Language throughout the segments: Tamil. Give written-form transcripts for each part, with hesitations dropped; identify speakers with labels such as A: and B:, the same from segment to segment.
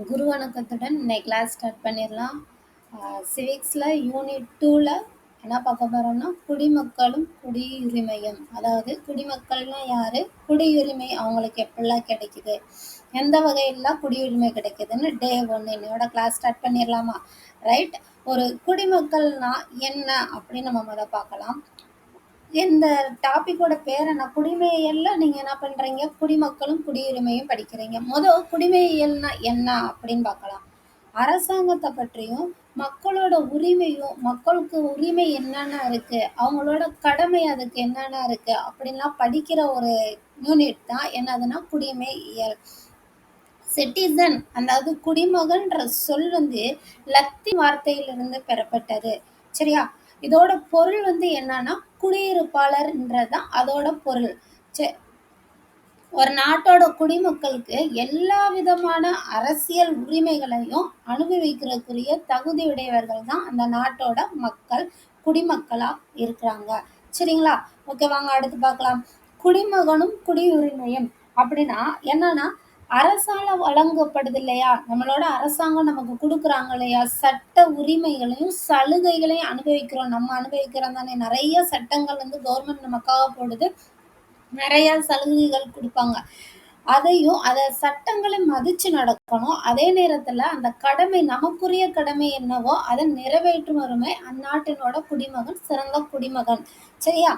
A: குரு வணக்கத்துடன் இன்னைக்கு கிளாஸ் ஸ்டார்ட் பண்ணிடலாம். சிவிக்ஸில் யூனிட் 2ல் என்ன பார்க்க போகிறோம்னா குடிமக்களும் குடியுரிமையும். அதாவது குடிமக்கள்னா யார், குடியுரிமை அவங்களுக்கு எப்படிலாம் கிடைக்குது, எந்த வகையிலாம் குடியுரிமை கிடைக்குதுன்னு டே 1 என்னோட கிளாஸ் ஸ்டார்ட் பண்ணிடலாமா? ரைட். ஒரு குடிமக்கள்னா என்ன அப்படின்னு நம்ம முதல்ல பார்க்கலாம். இந்த டாபிக்கோட பேர் என்ன, குடிமையியல்ல நீங்க என்ன பண்றீங்க, குடிமக்களும் குடியுரிமையும் படிக்கிறீங்க. குடிமையியல்னா என்ன அப்படின்னு பார்க்கலாம். அரசாங்கத்தை பற்றியும் மக்களோட உரிமையும், மக்களுக்கு உரிமை என்னென்ன இருக்கு, அவங்களோட கடமை அதுக்கு என்னென்ன இருக்கு அப்படின்லாம் படிக்கிற ஒரு யூனிட் தான் என்னதுன்னா குடிமையியல். சிட்டிசன், அதாவது குடிமகன்ற சொல் லத்தீன் வார்த்தையிலிருந்து பெறப்பட்டது. சரியா? இதோட பொருள் என்னன்னா குடியிருப்பாளர்ன்றதுதான் அதோட பொருள். ஒரு நாட்டோட குடிமக்களுக்கு எல்லா விதமான அரசியல் உரிமைகளையும் அனுபவிக்கிறதுக்குரிய தகுதியுடையவர்கள் தான் அந்த நாட்டோட மக்கள், குடிமக்களா இருக்கிறாங்க. சரிங்களா? ஓகே, வாங்க அடுத்து பார்க்கலாம். குடிமகனும் குடியுரிமையும் அப்படின்னா என்னன்னா, அரசால வழங்கப்படுது இல்லையா, நம்மளோட அரசாங்கம் நமக்கு கொடுக்குறாங்க இல்லையா, சட்ட உரிமைகளையும் சலுகைகளையும் அனுபவிக்கிறோம். நம்ம அனுபவிக்கிறோம் தானே, நிறைய சட்டங்கள் கவர்மெண்ட் நமக்காக போடுது, நிறைய சலுகைகள் கொடுப்பாங்க. அதையும் அதை சட்டங்களை மதிச்சு நடக்கணும். அதே நேரத்துல அந்த கடமை, நமக்குரிய கடமை என்னவோ அதை நிறைவேற்றும் உரிமை அந்நாட்டினோட குடிமகன் சிறந்த குடிமகன். சரியா?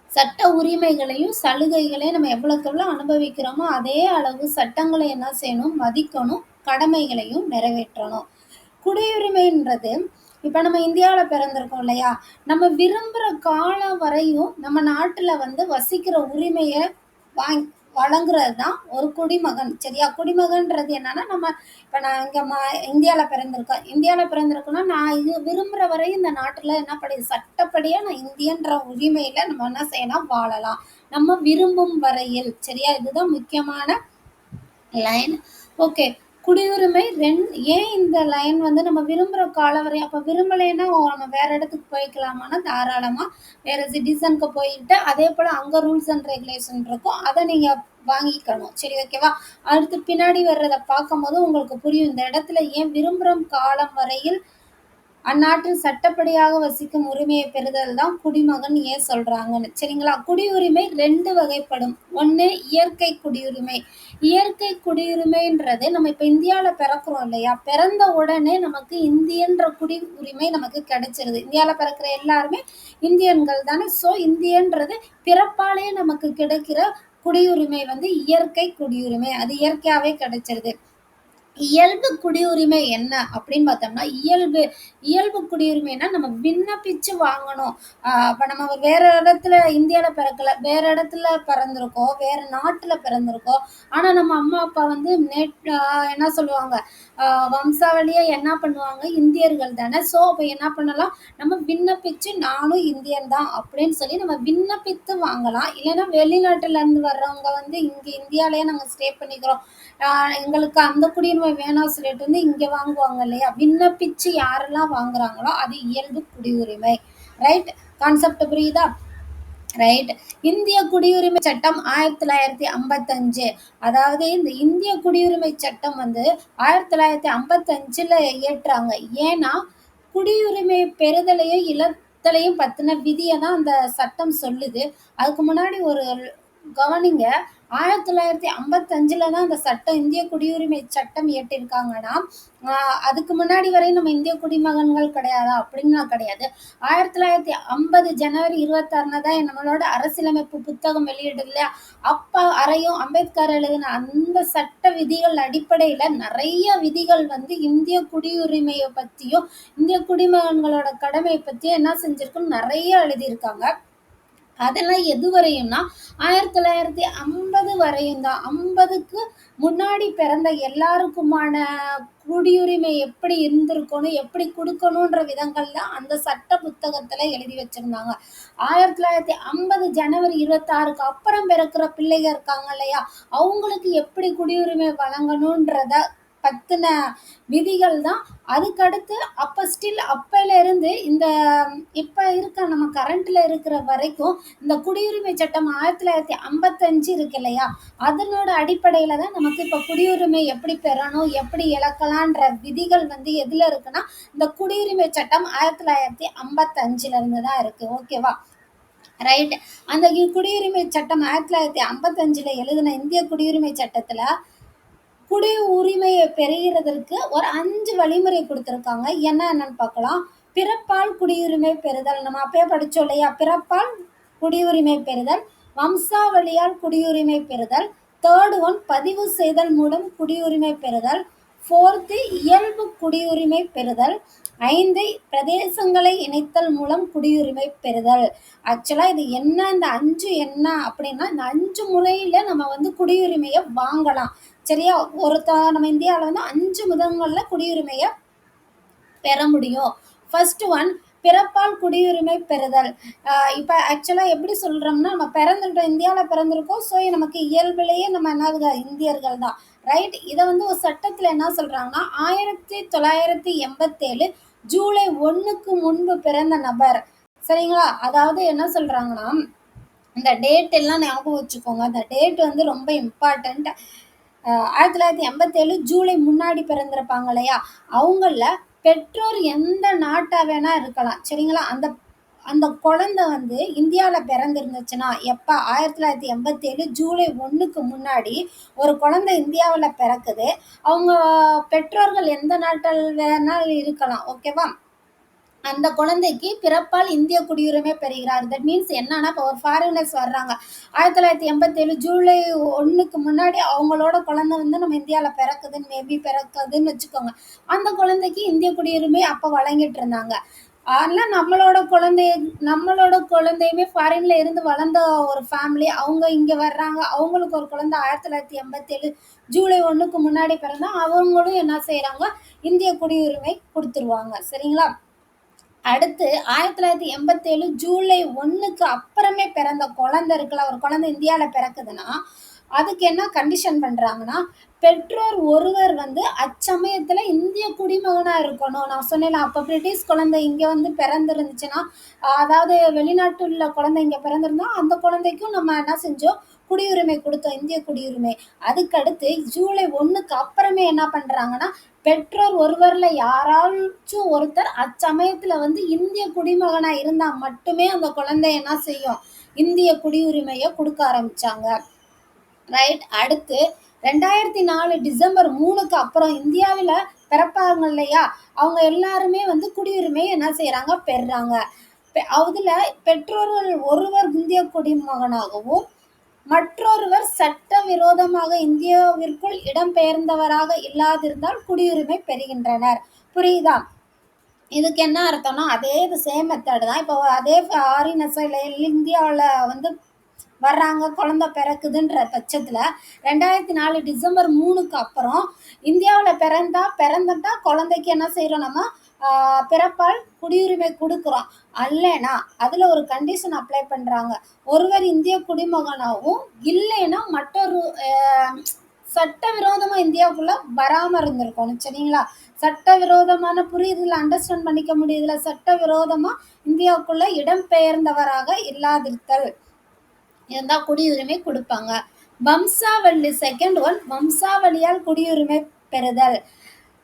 A: சட்ட உரிமைகளையும் சலுகைகளையும் நம்ம எவ்வளவுக்கு எவ்வளவு அனுபவிக்கிறோமோ அதே அளவு சட்டங்களை என்ன செய்யணும், மதிக்கணும், கடமைகளையும் நிறைவேற்றணும். குடியுரிமைன்றது இப்ப நம்ம இந்தியாவில் பிறந்திருக்கோம் இல்லையா, நம்ம விரும்புகிற காலம் வரையும் நம்ம நாட்டுல வசிக்கிற உரிமையை வழங்குறது தான் ஒரு குடிமகன். சரியா? குடிமகன்றது என்னன்னா, நம்ம இப்ப நான் இந்தியாவில் பிறந்திருக்கேன்னா நான் இது விரும்புகிற வரையும் இந்த நாட்டுல என்ன படி சட்டப்படியா நான் இந்தியன்ற உரிமையில நம்ம என்ன செய்யலாம், வாழலாம், நம்ம விரும்பும் வரையில். சரியா? இதுதான் முக்கியமான லைன். ஓகே, குடியுரிமை ஏன் இந்த லைன் நம்ம விரும்புகிற காலம் வரை, அப்போ விரும்பலைன்னா நம்ம வேற இடத்துக்கு போய்க்கலாமான்னா தாராளமா வேற சிட்டிசனுக்கு போயிட்டு அதே போல் அங்கே ரூல்ஸ் அண்ட் ரெகுலேஷன் இருக்கும், அதை நீங்கள் வாங்கிக்கணும். சரி, ஓகேவா? அடுத்து பின்னாடி வர்றதை பார்க்கும்போது உங்களுக்கு புரியும் இந்த இடத்துல ஏன் விரும்புகிற காலம் வரையில் அந்நாட்டில் சட்டப்படியாக வசிக்கும் உரிமையை பெறுதல் தான் குடிமகன் ஏன் சொல்றாங்கன்னு. சரிங்களா? குடியுரிமை 2 வகைப்படும். ஒன்று இயற்கை குடியுரிமை. இயற்கை குடியுரிமைன்றது நம்ம இப்ப இந்தியாவில் பிறக்கிறோம் இல்லையா, பிறந்த உடனே நமக்கு இந்தியன்ற குடியுரிமை நமக்கு கிடைச்சிருது. இந்தியாவில் பிறக்கிற எல்லாருமே இந்தியன்கள் தானே. ஸோ இந்தியன்றது பிறப்பாலே நமக்கு கிடைக்கிற குடியுரிமை இயற்கை குடியுரிமை, அது இயற்கையாவே கிடைச்சிருது. இயல்பு குடியுரிமை என்ன அப்படின்னு பார்த்தோம்னா, இயல்பு குடியுரிமைனா நம்ம விண்ணப்பிச்சு வாங்கணும். இப்போ நம்ம வேற இடத்துல இந்தியாவில் பிறக்கல, வேற இடத்துல பிறந்திருக்கோம், வேற நாட்டுல பிறந்திருக்கோம். ஆனா நம்ம அம்மா அப்பா என்ன சொல்லுவாங்க, வம்சாவளியா என்ன பண்ணுவாங்க, இந்தியர்கள் தானே. ஸோ அப்போ என்ன பண்ணலாம், நம்ம விண்ணப்பிச்சு நானும் இந்தியன் தான் அப்படின்னு சொல்லி நம்ம விண்ணப்பித்து வாங்கலாம். இல்லைன்னா வெளிநாட்டுல இருந்து வர்றவங்க இங்க இந்தியாலயே நாங்கள் ஸ்டே பண்ணிக்கிறோம், எங்களுக்கு அந்த குடியுரிமை வேணாம் சொல்லிட்டு இங்க வாங்குவாங்க இல்லையா, விண்ணப்பிச்சு யாரெல்லாம் வாங்குறாங்களோ அது இயல்பு குடியுரிமை. ரைட்? கான்செப்ட் புரியுதா? ரைட். இந்திய குடியுரிமை சட்டம் 1955. அதாவது இந்த இந்திய குடியுரிமை சட்டம் 1955ல இயற்றாங்க. ஏன்னா குடியுரிமை பெறுதலையும் இழத்தலையும் பத்தின விதியை தான் அந்த சட்டம் சொல்லுது. அதுக்கு முன்னாடி ஒரு கவனிங்க, 1955ல தான் அந்த சட்டம், இந்திய குடியுரிமை சட்டம் இயற்றிருக்காங்கன்னா அதுக்கு முன்னாடி வரை நம்ம இந்திய குடிமகன்கள் கிடையாதா அப்படின்னா கிடையாது. 1950 ஜனவரி 26 தான் நம்மளோட அரசியலமைப்பு புத்தகம் வெளியிடுது இல்லையா, அப்ப அறையும் அம்பேத்கர் எழுதின அந்த சட்ட விதிகள் அடிப்படையில நிறைய விதிகள் இந்திய குடியுரிமையை பத்தியும் இந்திய குடிமகன்களோட கடமையை பத்தியும் என்ன செஞ்சிருக்குன்னு நிறைய எழுதியிருக்காங்க. அதெல்லாம் எது வரையும்னா 1950 வரையும் தான். 50க்கு முன்னாடி பிறந்த எல்லாருக்குமான குடியுரிமை எப்படி இருந்திருக்கணும், எப்படி கொடுக்கணுன்ற விதங்கள் தான் அந்த சட்ட புத்தகத்துல எழுதி வச்சிருந்தாங்க. 1950 ஜனவரி 26க்கு அப்புறம் பிறக்கிற பிள்ளைங்க இருக்காங்க இல்லையா, அவங்களுக்கு எப்படி குடியுரிமை வழங்கணுன்றத பத்தின விதிகள் தான். அதுக்கடுத்து அப்ப ஸ்டில் அப்பையில இருந்து இந்த இப்ப இருக்க நம்ம கரண்ட்ல இருக்கிற வரைக்கும் இந்த குடியுரிமை சட்டம் 1955 இருக்கு இல்லையா, அதனோட அடிப்படையில தான் நமக்கு இப்ப குடியுரிமை எப்படி பெறணும், எப்படி இழக்கலான்ற விதிகள் வந்து எதுல இருக்குன்னா, இந்த குடியுரிமை சட்டம் 1955ல இருந்து தான் இருக்கு. ஓகேவா? ரைட். அந்த குடியுரிமை சட்டம் 1955ல எழுதின இந்திய குடியுரிமை சட்டத்துல குடி உரிமையை பெறுகிறதற்கு ஒரு 5 வழிமுறை கொடுத்துருக்காங்க. என்னன்னு பார்க்கலாம். பிறப்பால் குடியுரிமை பெறுதல், நம்ம அப்பயே படிச்சோம் இல்லையா, பிறப்பால் குடியுரிமை பெறுதல், வம்சாவளியால் குடியுரிமை பெறுதல், தேர்ட் ஒன் பதிவு செய்தல் மூலம் குடியுரிமை பெறுதல், ஃபோர்த்து இயல்பு குடியுரிமை பெறுதல், 5 பிரதேசங்களை இணைத்தல் மூலம் குடியுரிமை பெறுதல். ஆக்சுவலா இது என்ன, இந்த 5 என்ன அப்படின்னா, இந்த 5 முறையில நம்ம வந்து குடியுரிமையை வாங்கலாம். சரியா? நம்ம இந்தியாவில் வந்து 5 விதங்கள்ல குடியுரிமையை பெற முடியும். ஃபர்ஸ்ட் ஒன் பிறப்பால் குடியுரிமை பெறுதல். இப்போ ஆக்சுவலாக எப்படி சொல்கிறோம்னா, நம்ம பிறந்துட்டோம், இந்தியாவில் பிறந்திருக்கோம், ஸோ நமக்கு இயல்பிலேயே நம்ம என்ன இந்தியர்கள் தான். ரைட். இதை வந்து ஒரு சட்டத்தில் என்ன சொல்கிறாங்கன்னா, 1987 ஜூலை 1க்கு முன்பு பிறந்த நபர். சரிங்களா? அதாவது என்ன சொல்கிறாங்கன்னா, இந்த டேட் எல்லாம் ஞாபகம் வச்சுக்கோங்க. அந்த டேட் வந்து ரொம்ப இம்பார்ட்டண்ட். 1987 ஜூலை முன்னாடி பிறந்திருப்பாங்க இல்லையா, அவங்கள பெற்றோர் எந்த நாட்டா வேணா இருக்கலாம். சரிங்களா? அந்த அந்த குழந்தை வந்து இந்தியாவில் பிறந்திருந்துச்சுன்னா, எப்போ 1987 ஜூலை 1க்கு முன்னாடி ஒரு குழந்தை இந்தியாவில் பிறக்குது, அவங்க பெற்றோர்கள் எந்த நாட்டில் வேணாலும் இருக்கலாம். ஓகேவா? அந்த குழந்தைக்கு பிறப்பால் இந்திய குடியுரிமை பெறுகிறார். தட் மீன்ஸ் என்னன்னா, இப்போ ஒரு ஃபாரினர்ஸ் வர்றாங்க, 1987 ஜூலை 1க்கு முன்னாடி அவங்களோட குழந்தை வந்து நம்ம இந்தியாவில் பிறக்குதுன்னு மேபி பிறக்குதுன்னு வச்சுக்கோங்க. அந்த குழந்தைக்கு இந்திய குடியுரிமை அப்போ வழங்கிட்டு இருந்தாங்க. ஆனால் நம்மளோட குழந்தையுமே ஃபாரின்ல இருந்து வளர்ந்த ஒரு ஃபேமிலி, அவங்க இங்கே வர்றாங்க, அவங்களுக்கு ஒரு குழந்தை 1987 ஜூலை 1க்கு முன்னாடி பிறந்தா அவங்களும் என்ன செய்கிறாங்க, இந்திய குடியுரிமை கொடுத்துருவாங்க. சரிங்களா? அடுத்து 1987 ஜூலை 1க்கு அப்புறமே பிறந்த குழந்தை இருக்குல்ல, ஒரு குழந்தை இந்தியாவில் பிறக்குதுன்னா அதுக்கு என்ன கண்டிஷன் பண்ணுறாங்கன்னா, பெற்றோர் ஒருவர் வந்து அச்சமயத்தில் இந்திய குடிமகனாக இருக்கணும். நான் சொன்னேன், அப்போ பிரிட்டிஷ் குழந்தை இங்கே வந்து பிறந்திருந்துச்சுன்னா, அதாவது வெளிநாட்டுள்ள குழந்தை இங்கே பிறந்திருந்தா அந்த குழந்தைக்கும் நம்ம என்ன செஞ்சோம், குடியுரிமை கொடுத்தோம், இந்திய குடியுரிமை. அதுக்கடுத்து ஜூலை 1க்கு அப்புறமே என்ன பண்ணுறாங்கன்னா, பெற்றோர் ஒருவர்ல யாராச்சும் ஒருத்தர் அச்சமயத்துல வந்து இந்திய குடிமகனா இருந்தா மட்டுமே அந்த குழந்தை என்ன செய்யும், இந்திய குடியுரிமையை கொடுக்க ஆரம்பிச்சாங்க. ரைட். அடுத்து 2004 டிசம்பர் 3க்கு அப்புறம் இந்தியாவில் பிறப்பாங்க இல்லையா, அவங்க எல்லாருமே வந்து குடியுரிமை என்ன செய்யறாங்க, பெறுறாங்க. அதுல பெற்றோர்கள் ஒருவர் இந்திய குடிமகனாகவும் மற்றொருவர் சட்டவிரோதமாக இந்தியாவிற்குள் இடம்பெயர்ந்தவராக இல்லாதிருந்தால் குடியுரிமை பெறுகின்றனர். புரியுதா? இதுக்கு என்ன அர்த்தம்னா, அதே சேம் மெத்தட் தான். இப்போ அதே ஃபாரினர்ஸ் இந்தியாவில் வந்து வர்றாங்க, குழந்தை பிறக்குதுன்ற பட்சத்தில் 2004 டிசம்பர் 3க்கு அப்புறம் இந்தியாவில் பிறந்துட்டா குழந்தைக்கு என்ன செய்கிறோம், நம்ம பிறப்பால் குடியுரிமை கொடுக்குறோம். அல்லைனா அதில் ஒரு கண்டிஷன் அப்ளை பண்ணுறாங்க, ஒருவர் இந்திய குடிமகனாகவும் இல்லைன்னா மற்றொரு சட்டவிரோதமாக இந்தியாவுக்குள்ளே வராமல் இருந்திருக்கணும். சரிங்களா? சட்டவிரோதமான புரியுதுல, அண்டர்ஸ்டாண்ட் பண்ணிக்க முடியுதுல, சட்டவிரோதமாக இந்தியாவுக்குள்ளே இடம்பெயர்ந்தவராக இல்லாதிருத்தல் இருந்தால் குடியுரிமை கொடுப்பாங்க. வம்சாவளி செகண்ட் ஒன், வம்சாவளியால் குடியுரிமை பெறுதல்.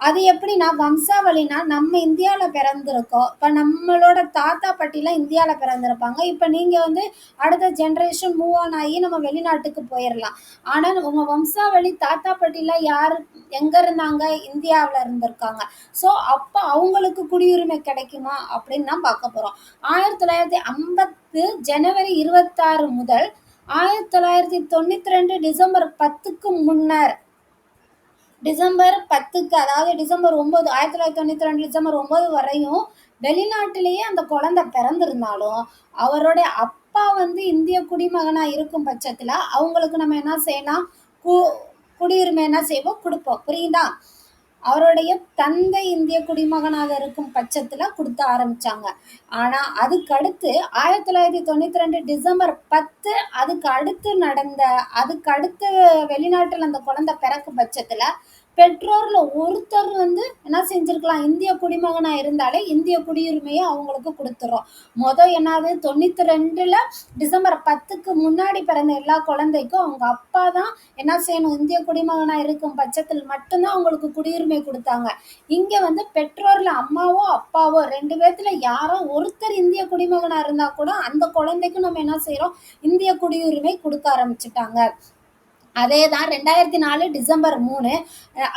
A: அது எப்படின்னா, வம்சாவளினா நம்ம இந்தியாவில் பிறந்திருக்கோம், இப்போ நம்மளோட தாத்தா பாட்டிலாம் இந்தியாவில் பிறந்திருப்பாங்க, இப்போ நீங்கள் வந்து அடுத்த ஜென்ரேஷன் மூவ் ஆன் ஆகி நம்ம வெளிநாட்டுக்கு போயிடலாம். ஆனால் உங்கள் வம்சாவளி தாத்தா பாட்டிலாம் யார் எங்கே இருந்தாங்க, இந்தியாவில் இருந்திருக்காங்க. ஸோ அப்போ அவங்களுக்கு குடியுரிமை கிடைக்குமா அப்படின்னு தான் பார்க்க போகிறோம். 1950 ஜனவரி 26 முதல் 1992 டிசம்பர் 10க்கு முன்னர், டிசம்பர் 10க்கு, அதாவது டிசம்பர் 9, 1992 டிசம்பர் 9 வரையும் வெளிநாட்டிலேயே அந்த குழந்தை பிறந்திருந்தாலும் அவருடைய அப்பா வந்து இந்திய குடிமகனா இருக்கும் பட்சத்தில் அவங்களுக்கு நம்ம என்ன செய்யலாம், குடியுரிமை என்ன செய்வோம், கொடுப்போம். புரியுதா? அவருடைய தந்தை இந்திய குடிமகனாக இருக்கும் பட்சத்தில் கொடுத்த ஆரம்பிச்சாங்க. ஆனால் அதுக்கடுத்து 1992 டிசம்பர் 10, அதுக்கு அடுத்து வெளிநாட்டில் அந்த குழந்தை பிறக்கும் பட்சத்தில் பெற்றோர்ல ஒருத்தர் வந்து என்ன செஞ்சிருக்கலாம், இந்திய குடிமகனா இருந்தாலே இந்திய குடியுரிமையை அவங்களுக்கு குடுத்துர்றோம். என்னது 92ல டிசம்பர் 10க்கு முன்னாடி பிறந்த எல்லா குழந்தைக்கும் அவங்க அப்பா தான் என்ன செய்யணும், இந்திய குடிமகனா இருக்கும் பட்சத்தில் மட்டும்தான் அவங்களுக்கு குடியுரிமை குடுத்தாங்க. இங்க வந்து பெற்றோர்ல அம்மாவோ, அப்பாவோ 2 பேத்துல யாரோ ஒருத்தர் இந்திய குடிமகனா இருந்தா கூட அந்த குழந்தைக்கு நம்ம என்ன செய்றோம், இந்திய குடியுரிமை குடுக்க ஆரம்பிச்சுட்டாங்க. அதேதான் 2004 டிசம்பர் 3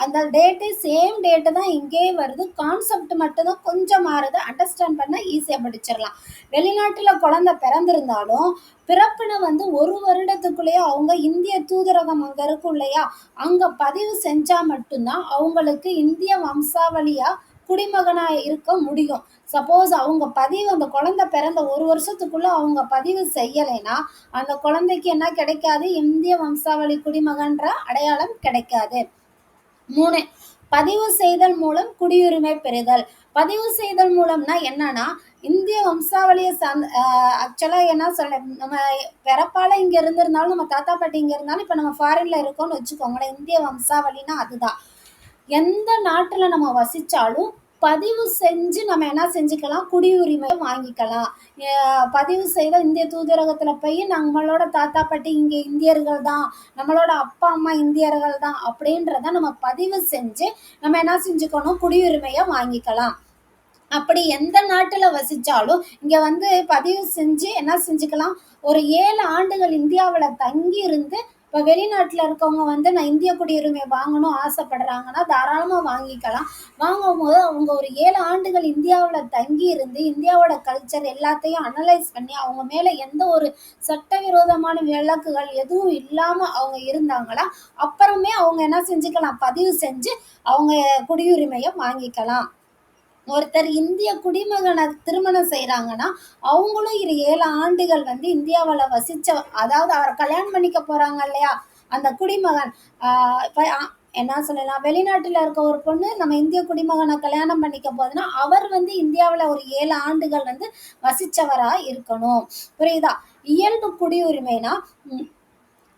A: அந்த டேட்டு சேம் டேட்டு தான் இங்கேயும் வருது. கான்செப்ட் மட்டும் தான் கொஞ்சம் மாறுது. அண்டர்ஸ்டாண்ட் பண்ண ஈஸியா படிச்சிடலாம். வெளிநாட்டுல குழந்தை பிறந்திருந்தாலும் பிறப்பின வந்து 1 வருடத்துக்குள்ளேயே அவங்க இந்திய தூதரகம் அங்க இருக்கும் இல்லையா, அங்க பதிவு செஞ்சா மட்டும்தான் அவங்களுக்கு இந்திய வம்சாவளியா குடிமகனா இருக்க முடியும். சப்போஸ் அவங்க பதிவு அந்த குழந்தை பிறந்த 1 வருஷத்துக்குள்ள அவங்க பதிவு செய்யலைன்னா அந்த குழந்தைக்கு என்ன கிடைக்காது, இந்திய வம்சாவளி குடிமகன்ற அடையாளம் கிடைக்காது. 3 பதிவு செய்தல் மூலம் குடியுரிமை பெறுதல். பதிவு செய்தல் மூலம்னா என்னன்னா, இந்திய வம்சாவளியை ஆக்சுவலா என்ன சொல்ல, நம்ம பிறப்பால இங்க இருந்திருந்தாலும் நம்ம தாத்தா பாட்டி இங்க இருந்தாலும் இப்ப நம்ம ஃபாரின்ல இருக்கோம்னு வச்சுக்கோங்களேன். இந்திய வம்சாவளினா அதுதான். எந்த நாட்டுல நம்ம வசிச்சாலும் பதிவு செஞ்சு நம்ம என்ன செஞ்சுக்கலாம், குடியுரிமை வாங்கிக்கலாம். பதிவு செய்த இந்திய தூதரகத்துல போய் நம்மளோட தாத்தா பாட்டி இங்க இந்தியர்கள் தான், நம்மளோட அப்பா அம்மா இந்தியர்கள் தான் அப்படின்றத நம்ம பதிவு செஞ்சு நம்ம என்ன செஞ்சுக்கணும், குடியுரிமையை வாங்கிக்கலாம். அப்படி எந்த நாட்டுல வசிச்சாலும் இங்க வந்து பதிவு செஞ்சு என்ன செஞ்சுக்கலாம், ஒரு 7 ஆண்டுகள் இந்தியாவுல தங்கி இருந்து இப்ப வெளிநாட்டுல இருக்கவங்க வந்து நான் இந்திய குடியுரிமை வாங்கணும் ஆசைப்படுறாங்கன்னா தாராளமா வாங்கிக்கலாம். வாங்கும்போது அவங்க ஒரு 7 ஆண்டுகள் இந்தியாவுல தங்கி இருந்து இந்தியாவோட கல்ச்சர் எல்லாத்தையும் அனலைஸ் பண்ணி அவங்க மேல எந்த ஒரு சட்டவிரோதமான விலக்குகள் எதுவும் இல்லாம அவங்க இருந்தாங்களா, அப்புறமே அவங்க என்ன செஞ்சுக்கலாம், பதிவு செஞ்சு அவங்க குடியுரிமையை வாங்கிக்கலாம். ஒருத்தர் இந்திய குடிமகனை திருமணம் செய்றாங்கன்னா, அவங்களும் 7 ஆண்டுகள் வந்து இந்தியாவுல வசிச்ச, அதாவது அவரை கல்யாணம் பண்ணிக்க போறாங்க இல்லையா, அந்த குடிமகன் இப்ப என்ன சொல்லலாம், வெளிநாட்டுல இருக்க ஒரு பொண்ணு நம்ம இந்திய குடிமகனை கல்யாணம் பண்ணிக்க போதுன்னா, அவர் வந்து இந்தியாவுல ஒரு 7 ஆண்டுகள் வந்து வசிச்சவரா இருக்கணும். புரியுதா? இயல்பு குடியுரிமைனா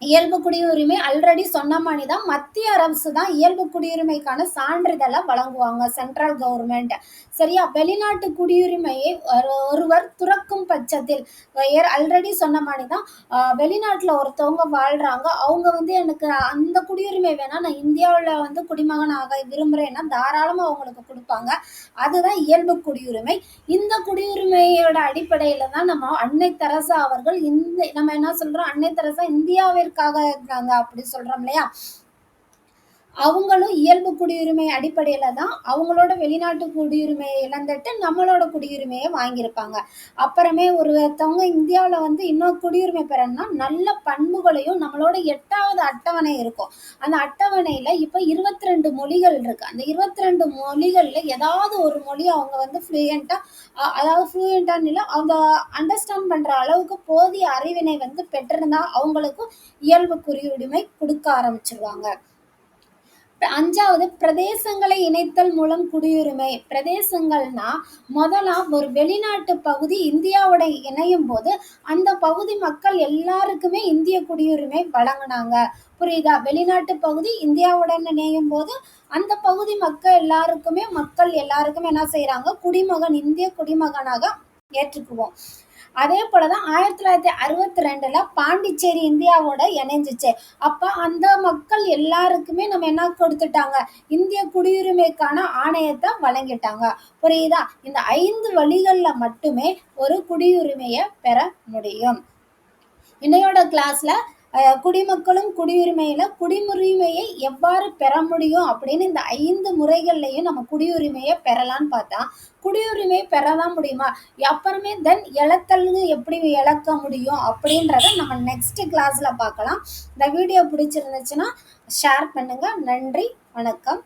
A: இயல்பு குடியுரிமை ஆல்ரெடி சொன்ன மாதிரி தான், மத்திய அரசு தான் இயல்பு குடியுரிமைக்கான சான்றிதழை வழங்குவாங்க, சென்ட்ரல் கவர்மெண்ட். சரியா? வெளிநாட்டு குடியுரிமையை ஒருவர் துறக்கும் பட்சத்தில் ஆல்ரெடி சொன்ன மாதிரி தான், வெளிநாட்டுல ஒருத்தவங்க வாழ்றாங்க, அவங்க வந்து எனக்கு அந்த குடியுரிமை வேணா, நான் இந்தியாவில் வந்து குடிமகனாக விரும்புறேன்னா தாராளமா அவங்களுக்கு கொடுப்பாங்க. அதுதான் இயல்பு குடியுரிமை. இந்த குடியுரிமையோட அடிப்படையில தான் நம்ம அன்னை தெரசா அவர்கள் நம்ம என்ன சொல்றோம், அன்னை தெரசா இந்தியாவிற்காக இருக்காங்க அப்படி சொல்றோம் இல்லையா, அவங்களும் இயல்பு குடியுரிமை அடிப்படையில தான் அவங்களோட வெளிநாட்டு குடியுரிமையை இழந்துட்டு நம்மளோட குடியுரிமையை வாங்கியிருப்பாங்க. அப்புறமே ஒருத்தவங்க இந்தியாவில் வந்து இன்னும் குடியுரிமை பெறணும்னா நல்ல பண்புகளையும் நம்மளோட 8வது அட்டவணை இருக்கும். அந்த அட்டவணையில இப்ப 22 மொழிகள் இருக்கு. அந்த 22 மொழிகள்ல ஏதாவது ஒரு மொழி அவங்க வந்து ஃப்ளூயண்டா, அதாவது ஃப்ளூயண்டான்னு இல்லை, அவங்க அண்டர்ஸ்டாண்ட் பண்ற அளவுக்கு போதிய அறிவினை வந்து பெற்றிருந்தா அவங்களுக்கும் இயல்பு குடியுரிமை கொடுக்க ஆரம்பிச்சிருவாங்க. 5வது பிரதேசங்களை இணைத்தல் மூலம் குடியுரிமை. பிரதேசங்கள்னா முதலா ஒரு வெளிநாட்டு பகுதி இந்தியாவோட இணையும் போது அந்த பகுதி மக்கள் எல்லாருக்குமே இந்திய குடியுரிமை வழங்கினாங்க. புரியுதா? வெளிநாட்டு பகுதி இந்தியாவுடன் இணையும் போது அந்த பகுதி மக்கள் எல்லாருக்குமே என்ன செய்யறாங்க, இந்திய குடிமகனாக ஏற்றுக்குவோம். அதே போலதான் 1962ல பாண்டிச்சேரி இந்தியாவோட இணைஞ்சிச்சு. அப்ப அந்த மக்கள் எல்லாருக்குமே நம்ம என்ன கொடுத்துட்டாங்க, இந்திய குடியுரிமைக்கான ஆணையத்தை வழங்கிட்டாங்க. புரியுதா? இந்த 5 வழிகள்ல மட்டுமே ஒரு குடியுரிமையை பெற முடியும். இன்னையோட கிளாஸ்ல குடிமக்களும் குடியுரிமையை எவ்வாறு பெற முடியும் அப்படின்னு இந்த 5 முறைகள்லையும் நம்ம குடியுரிமையை பெறலான்னு பார்த்தா, குடியுரிமை பெறதான் முடியுமா, அப்புறமே தென் இழத்தல்னு எப்படி இழக்க முடியும் அப்படின்றத நம்ம நெக்ஸ்ட் கிளாஸ்ல பார்க்கலாம். இந்த வீடியோ பிடிச்சிருந்துச்சுன்னா ஷேர் பண்ணுங்க. நன்றி, வணக்கம்.